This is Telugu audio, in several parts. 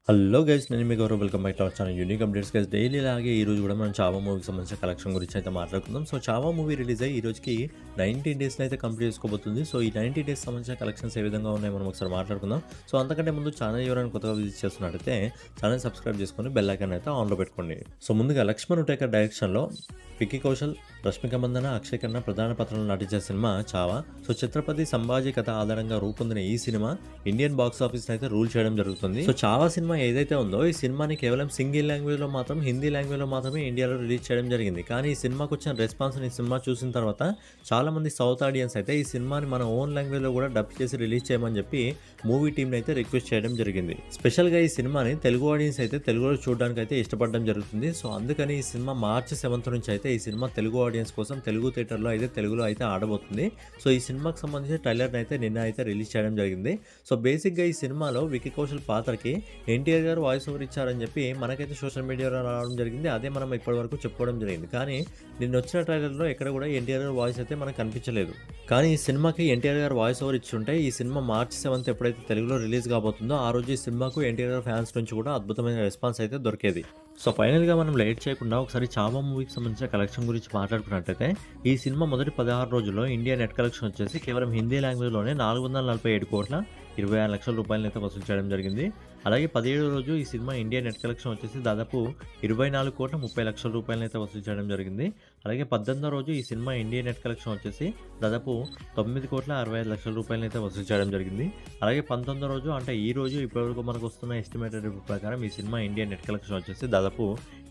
హలో గైస్, నేను మీ Gaurav. Welcome back to our channel unique updates guys. Daily లాగే ఈ రోజు కూడా మనం చావా మూవీకి సంబంధించిన కలెక్షన్ గురించి అయితే మాట్లాడుకుందాం. సో చావా మూవీ రిలీజ్ అయ్యి ఈ రోజుకి 19 డేస్ని అయితే కంప్లీట్ చేసుకోబోతుంది. సో ఈ 90 డేస్ సంబంధించిన కలెక్షన్స్ ఏ విధంగా ఉన్నాయో మనం ఒకసారి మాట్లాడుకుందాం. సో అంతకంటే ముందు ఛానల్ ఎవరైనా కొత్తగా విజిట్ చేస్తున్నట్టయితే ఛానల్ సబ్స్క్రైబ్ చేసుకొని బెల్ ఐకాన్ అయితే ఆన్లో పెట్టుకోండి. సో ముందుగా లక్ష్మణ్ ఉటేకర్ డైరెక్షన్లో విక్కీ కౌశల్, రష్మిక మందన, అక్షయ్ ఖన్నా ప్రధాన పాత్రలో నటించిన సినిమా చావా. సో ఛత్రపతి సంభాజీ కథ ఆధారంగా రూపొందిన ఈ సినిమా ఇండియన్ బాక్స్ ఆఫీస్ అయితే రూల్ చేయడం జరుగుతుంది. సో చావా సినిమా ఏదైతే ఉందో ఈ సినిమాని కేవలం సింగిల్ లాంగ్వేజ్ లో మాత్రం, హిందీ లాంగ్వేజ్ లో మాత్రమే ఇండియాలో రిలీజ్ చేయడం జరిగింది. కానీ ఈ సినిమాకి వచ్చిన రెస్పాన్స్ ఈ సినిమా చూసిన తర్వాత చాలా మంది సౌత్ ఆడియన్స్ అయితే ఈ సినిమాని మన ఓన్ లాంగ్వేజ్ లో కూడా డబ్ చేసి రిలీజ్ చేయమని చెప్పి మూవీ టీమ్ అయితే రిక్వెస్ట్ చేయడం జరిగింది. స్పెషల్ గా ఈ సినిమాని తెలుగు ఆడియన్స్ అయితే తెలుగులో చూడడానికి అయితే ఇష్టపడడం జరుగుతుంది. సో అందుకని ఈ సినిమా మార్చి 7th నుంచి అయితే ఈ సినిమా తెలుగు ఆడియన్స్ కోసం తెలుగు థియేటర్లో అయితే తెలుగులో అయితే ఆడబోతుంది. సో ఈ సినిమాకి సంబంధించిన ట్రైలర్ని అయితే నిన్న అయితే రిలీజ్ చేయడం జరిగింది. సో బేసిక్గా ఈ సినిమాలో విక్కీ కౌశల్ పాత్రకి ఎన్టీఆర్ గారు వాయిస్ ఓవర్ ఇచ్చారని చెప్పి మనకైతే సోషల్ మీడియాలో రావడం జరిగింది. అదే మనం ఇప్పటివరకు చెప్పుకోవడం జరిగింది. కానీ నిన్న వచ్చిన ట్రైలర్లో ఎక్కడ కూడా ఎన్టీఆర్ గారు వాయిస్ అయితే మనకు కనిపించలేదు. కానీ ఈ సినిమాకి ఎన్టీఆర్ గారు వాయిస్ ఓవర్ ఇచ్చుంటే ఈ సినిమా మార్చి 7th ఎప్పుడైతే తెలుగులో రిలీజ్ కాబోతుందో ఆ రోజు ఈ సినిమాకు ఎన్టీఆర్ గారు ఫ్యాన్స్ నుంచి కూడా అద్భుతమైన రెస్పాన్స్ అయితే దొరికేది. సో ఫైనల్గా మనం లేట్ చేయకుండా ఒకసారి చావా మూవీకి సంబంధించిన కలెక్షన్ గురించి మాట్లాడుకున్నట్టయితే ఈ సినిమా మొదటి 16 రోజుల్లో ఇండియా నెట్ కలెక్షన్ వచ్చేసి కేవలం హిందీ లాంగ్వేజ్లోనే 447 కోట్ల 26 లక్షల రూపాయలను అయితే వసూలు చేయడం జరిగింది. అలాగే 17వ రోజు ఈ సినిమా ఇండియా నెట్ కలెక్షన్ వచ్చేసి దాదాపు 24 కోట్ల 30 లక్షల రూపాయలను అయితే వసూలు చేయడం జరిగింది. అలాగే 18వ రోజు ఈ సినిమా ఇండియా నెట్ కలెక్షన్ వచ్చేసి దాదాపు 9 కోట్ల 65 లక్షల రూపాయలను అయితే వసూలు చేయడం జరిగింది. అలాగే 19వ రోజు అంటే ఈ రోజు ఇప్పటివరకు మనకు వస్తున్న ఎస్టిమేటెడ్ రిపోర్ట్ ప్రకారం ఈ సినిమా ఇండియా నెట్ కలెక్షన్ వచ్చేసి దాదాపు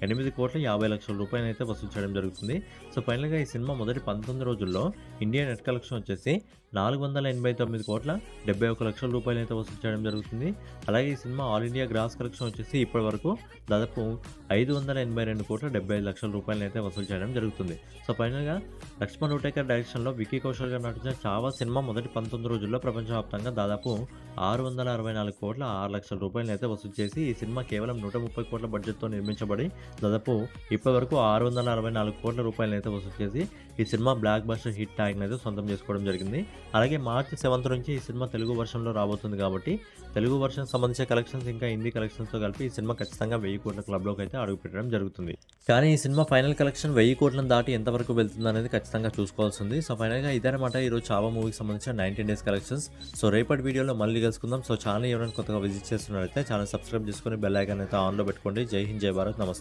8 కోట్ల 50 లక్షల రూపాయలు అయితే వసూలు చేయడం జరుగుతుంది. సో ఫైనల్గా ఈ సినిమా మొదటి 19 రోజుల్లో ఇండియా నెట్ కలెక్షన్ వచ్చేసి 489 కోట్ల 71 లక్షల రూపాయలు అయితే వసూలు చేయడం జరుగుతుంది. అలాగే ఈ cinema all India gross collection వచ్చేసి ఇప్పటి వరకు దాదాపు 582 కోట్ల 75 లక్షల రూపాయలు అయితే వసూలు చేయడం జరుగుతుంది. సో ఫైనల్గా లక్ష్మణ్ ఉటేకర్ డైరెక్షన్లో విక్కీ కౌశల్ గారు నటించిన చావా సినిమా మొదటి 19 రోజుల్లో ప్రపంచవ్యాప్తంగా దాదాపు 664 కోట్ల 6 లక్షల రూపాయలు అయితే వసూలు చేసి ఈ సినిమా కేవలం 130 కోట్ల బడ్జెట్తో నిర్మించబడి దాదాపు ఇప్పటి వరకు 664 కోట్ల రూపాయలు అయితే వసూలు చేసి ఈ cinema block buster hit tag అయితే సొంతం చేసుకోవడం జరిగింది. అలాగే మార్చి 7th నుంచి ఈ సినిమా తెలుగు వర్షన్లో రాబోతుంది కాబట్టి తెలుగు వర్షన్ సంబంధించిన కలెక్షన్స్ ఇంకా హిందీ కలెక్షన్స్తో కలిపి ఈ సినిమా ఖచ్చితంగా 1000 కోట్ల క్లబ్లోకి అయితే అడుగు పెట్టడం జరుగుతుంది. కానీ ఈ సినిమా ఫైనల్ కలెక్షన్ 1000 కోట్లను దాటి ఎంతవరకు వెళ్తుంది అనేది ఖచ్చితంగా చూసుకోవాల్సింది. సో ఫైనల్గా ఇదన్నమాట ఈరోజు చావా మూవీకి సంబంధించిన 19 డేస్ కలెక్షన్స్. సో రేపటి వీడియోలో మళ్ళీ కలుసుకుందాం. సో ఛానల్ ఎవరైనా కొత్తగా విజిట్ చేస్తున్నారైతే ఛానల్ సబ్స్క్రైబ్ చేసుకొని బెల్ ఐకాన్ అయితే ఆన్లో పెట్టుకోండి. జై హింద్, జై భారత్, నమస్తే.